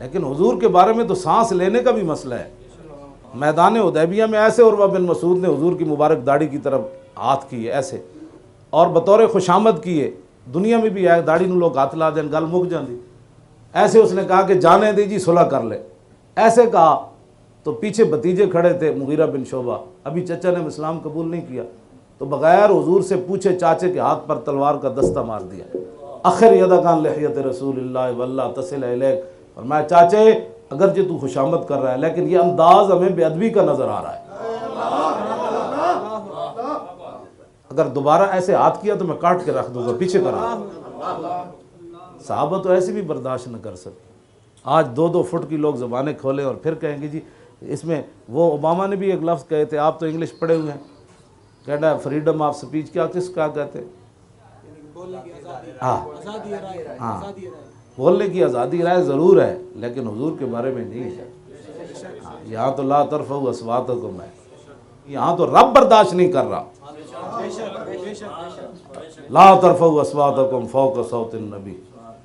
लेकिन हुजूर के बारे में तो सांस लेने का भी मसला है। मैदान हुदैबिया में ऐसे उर्वा बिन मसूद ने हुजूर की मुबारक दाढ़ी की तरफ हाथ किए ऐसे, और बतौर खुशामद किए। दुनिया में भी आए दाढ़ी में लोग हाथ ला दें, गल मुक जाती। ऐसे उसने कहा कि जाने दीजिए सुलह कर ले, ऐसे कहा। तो पीछे भतीजे खड़े थे, मुगीरा बिन शोबा, अभी चचा ने इस्लाम कबूल नहीं किया, तो बगैर हुजूर से पूछे चाचे के हाथ पर तलवार का दस्ता मार दिया। आखिर यदकान लहियत रसूलिल्लाह वल्ला तसिल इलैक, और मैं चाचे अगर जो तू खुशामद कर रहा है, लेकिन ये अंदाज हमें बेअदबी का नजर आ रहा है। अगर दोबारा ऐसे हाथ किया तो मैं काट के रख दूंगा, पीछे करा। साहबा तो ऐसे भी बर्दाश्त न कर सकते। आज 2-2 फुट की लोग ज़बानें खोले और फिर कहेंगे जी इसमें, वो ओबामा ने भी एक लफ्ज़ कहे थे, आप तो इंग्लिश पढ़े हुए हैं, कहना फ्रीडम ऑफ स्पीच क्या कहते हैं? हाँ हाँ, बोलने की आज़ादी राय ज़रूर है, लेकिन हुजूर के बारे में नहीं है। हाँ, यहाँ तो ला तरफ़ऊ अस्वातकुम है, यहाँ तो रब बर्दाश्त नहीं कर रहा। ला तरफ़ऊ अस्वातकुम फ़ौक़ सौतिन नबी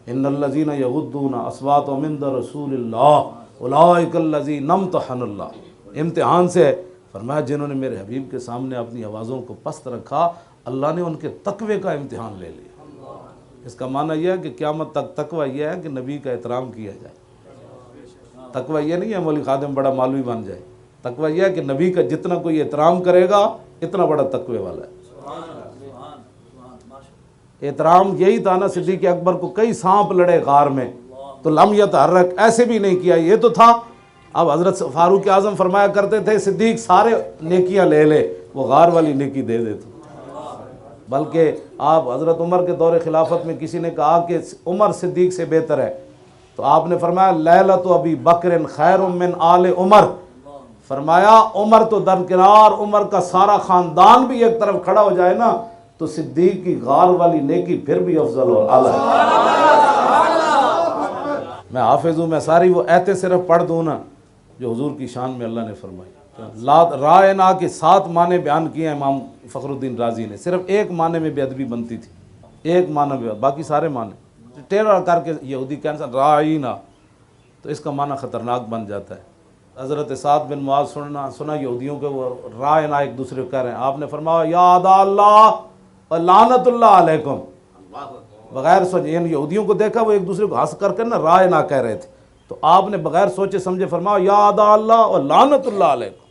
इन्नल्लज़ीना यग़ुद्दूना अस्वातहुम इंद रसूलिल्लाह उलाइकल्लज़ीना इम्तहनल्लाह। इम्तिहान से फरमाया जिन्होंने मेरे हबीब के सामने अपनी आवाज़ों को पस्त रखा, अल्लाह ने उनके तकवे का इम्तिहान ले लिया। इसका माना यह है कि क़यामत तक तकवा यह है कि नबी का एहतराम किया जाए। तकवा यह नहीं है मौलवी खादिम बड़ा मालवी बन जाए। तकवा यह है कि नबी का जितना कोई एहतराम करेगा इतना बड़ा तकवे वाला है। एहतराम यही था ना, सिद्दीक़ अकबर को कई सांप लड़े गार में तो लम यतहर्रक, ऐसे भी नहीं किया, ये तो था। अब हज़रत फारूक आज़म फरमाया करते थे सिद्दीक़ सारे नेकियां ले ले, वो गार वाली नेकी दे दे। तो बल्कि आप हज़रत उमर के दौरे खिलाफत में किसी ने कहा कि उमर सिद्दीक़ से बेहतर है, तो आपने फरमाया लैलतु अबी बकर खैरुम मिन आले उमर। फरमाया उमर तो दरकिनार, उमर का सारा ख़ानदान भी एक तरफ खड़ा हो जाए ना तो सिद्दीक़ की गार वाली नेकी फिर भी अफजल और आला है। मैं हाफिज़ हूँ, मैं सारी वो आयतें सिर्फ पढ़ दूँ ना जो हुजूर की शान में अल्लाह ने फरमाई। रायना के 7 माने बयान किए हैं इमाम फ़खरुद्दीन राजी ने, सिर्फ एक माने में बेअदबी बनती थी, एक माना में, बाकी सारे माने टेढ़ा करके यहूदी कैंसर रायना, तो इसका माना ख़तरनाक बन जाता है। हज़रत साद बिन मुआज़ सुना यहूदियों के वो रायना एक दूसरे को कह रहे हैं, आपने फरमाया या अल्लाह व लानतुल्लाह अलैकुम। बगैर सोचे इन यहूदियों को देखा, वो एक दूसरे को हंस करके ना रायना कह रहे थे, तो आपने बगैर सोचे समझे फरमाया या अल्लाह व लानतुल्लाह अलैकुम।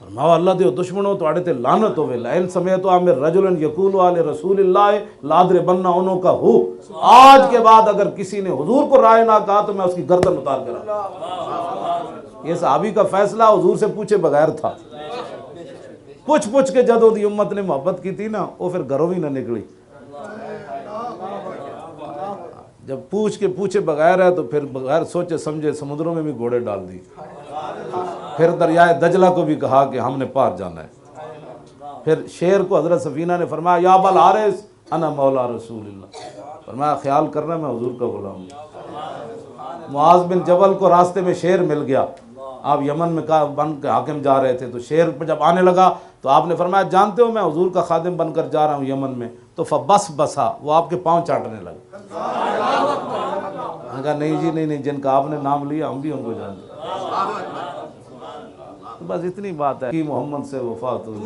फरमाया अल्लाह दे दुश्मनों तो ते लानत होवे इन समय तो आमिर रजुलन यकूल वाले रसूलिल्लाह लादरे बनना उन्हों का हो। आज के बाद अगर किसी ने हुजूर को राय ना कहा तो मैं उसकी गर्दन उतार कर रहा। ये सहाबी का फैसला हुजूर से पूछे बगैर था। पूछ के जदों दी उम्मत ने मोहब्बत की थी ना, वो फिर घरों ही ना निकली। जब पूछे बगैर है तो फिर बगैर सोचे समझे समुद्रों में भी घोड़े डाल दी। फिर दरियाए दजला को भी कहा कि हमने पार जाना है। फिर शेर को हज़रत सफ़ीना ने फरमाया या बल हारिस अना मौला रसूलिल्लाह। फरमाया ख्याल करना मैं हुजूर का गुलाम हूँ। मुआज़ बिन जबल को रास्ते में शेर मिल गया, आप यमन में का बन के हाकिम जा रहे थे, तो शेर पर जब आने लगा तो आपने फरमाया जानते हो मैं हुजूर का खादिम बनकर जा रहा हूँ यमन में, तो फबस बसा, वो आपके पाँव चाटने लगा। कहा नहीं जी नहीं, जिनका आपने नाम लिया हम भी उनको जानते। तो बस इतनी बात है कि मोहम्मद से वफात हुई।